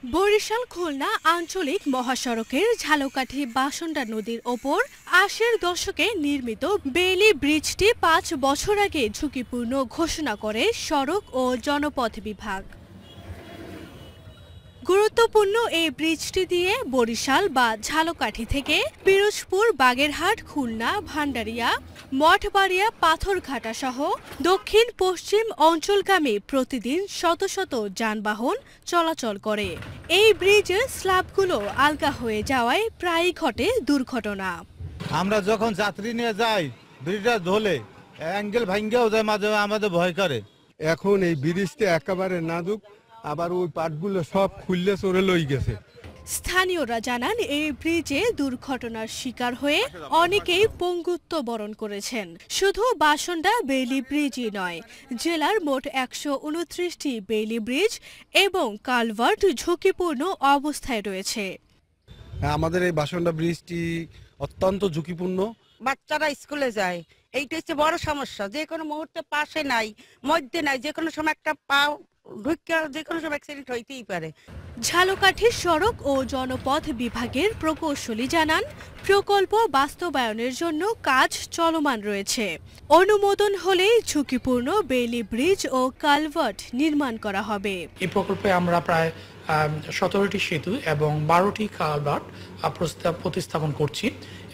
বরিশাল খুলনা আঞ্চলিক মহাসড়কের ঝালকাঠি বাসন্ডা নদীর ওপর ৮০-এর দশকে নির্মিত বেইলি ব্রিজটি ৫ বছর আগে ঝুঁকিপূর্ণ ঘোষণা করে সড়ক ও জনপথ বিভাগ। গুরুত্বপূর্ণ এই ব্রিজটি দিয়ে বরিশাল বা ঝালকাঠি থেকে পিরোজপুর, বাগেরহাট, খুলনা, ভান্ডারিয়া, মঠবাড়িয়া, পাথরঘাটা সহ দক্ষিণ পশ্চিম অঞ্চলগামী প্রতিদিন শত শত যানবাহন চলাচল করে। এই ব্রিজের স্ল্যাবগুলো আলগা হয়ে যাওয়ায় প্রায়ই ঘটে দুর্ঘটনা। আমরা যখন যাত্রী নিয়ে যাই ব্রিজটা ধলে অ্যাঙ্গেল ভাঙ্গেও যায়, মাঝে আমাদের ভয় করে। এখন এই ব্রিজটা একেবারে নাজুক, আবার ওই পাটগুলো সব খুললে চড়ে লই গেছে। স্থানীয়রা জানান, এই ব্রিজে দুর্ঘটনার শিকার হয়ে অনেকেই পঙ্গুত্ব বরণ করেছেন। শুধু বাসন্ডা বেইলি ব্রিজই নয়, জেলার মোট ১২৯টি বেইলি ব্রিজ এবং কালভার্ট ঝুঁকিপূর্ণ অবস্থায় রয়েছে। আমাদের এই বাসন্ডা ব্রিজটি অত্যন্ত ঝুঁকিপূর্ণ। বাচ্চারা স্কুলে যায়, এইটা হচ্ছে বড় সমস্যা। যে কোনো মুহূর্তে পাশে নাই, মধ্যে নাই, যে কোনো সময় একটা পা ঢুকে যে কোনো সময় অ্যাক্সিডেন্ট হইতেই পারে। ঝালকাঠির সড়ক ও জনপথ বিভাগের প্রকৌশলী জানান, প্রকল্প বাস্তবায়নের জন্য কাজ চলমান রয়েছে। অনুমোদন হলেই ঝুঁকিপূর্ণ বেইলি ব্রিজ ও কালভার্ট নির্মাণ করা হবে। এই প্রকল্পে আমরা প্রায় ১৭টি সেতু এবং ১২টি কালভার্ট প্রতিস্থাপন করছি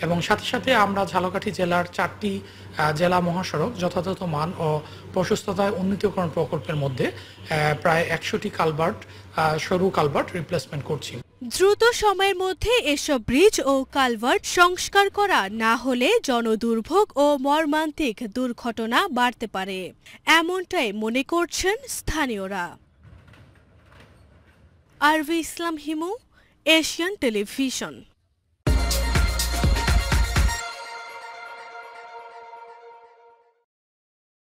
এবং সাথে সাথে আমরা ঝালকাঠি জেলার ৪টি জেলা মহাসড়ক যথাযথ মান ও প্রশস্ততায় উন্নীতকরণ প্রকল্পের মধ্যে প্রায় ১০০টি কালভার্ট, সরু কালভার্ট রিপ্লেসমেন্ট করছি। দ্রুত সময়ের মধ্যে এসব ব্রিজ ও কালভার্ট সংস্কার করা না হলে জনদুর্ভোগ ও মর্মান্তিক দুর্ঘটনা বাড়তে পারে, এমনটাই মনে করছেন স্থানীয়রা। আরভি ইসলাম হিমু, এশিয়ান টেলিভিশন।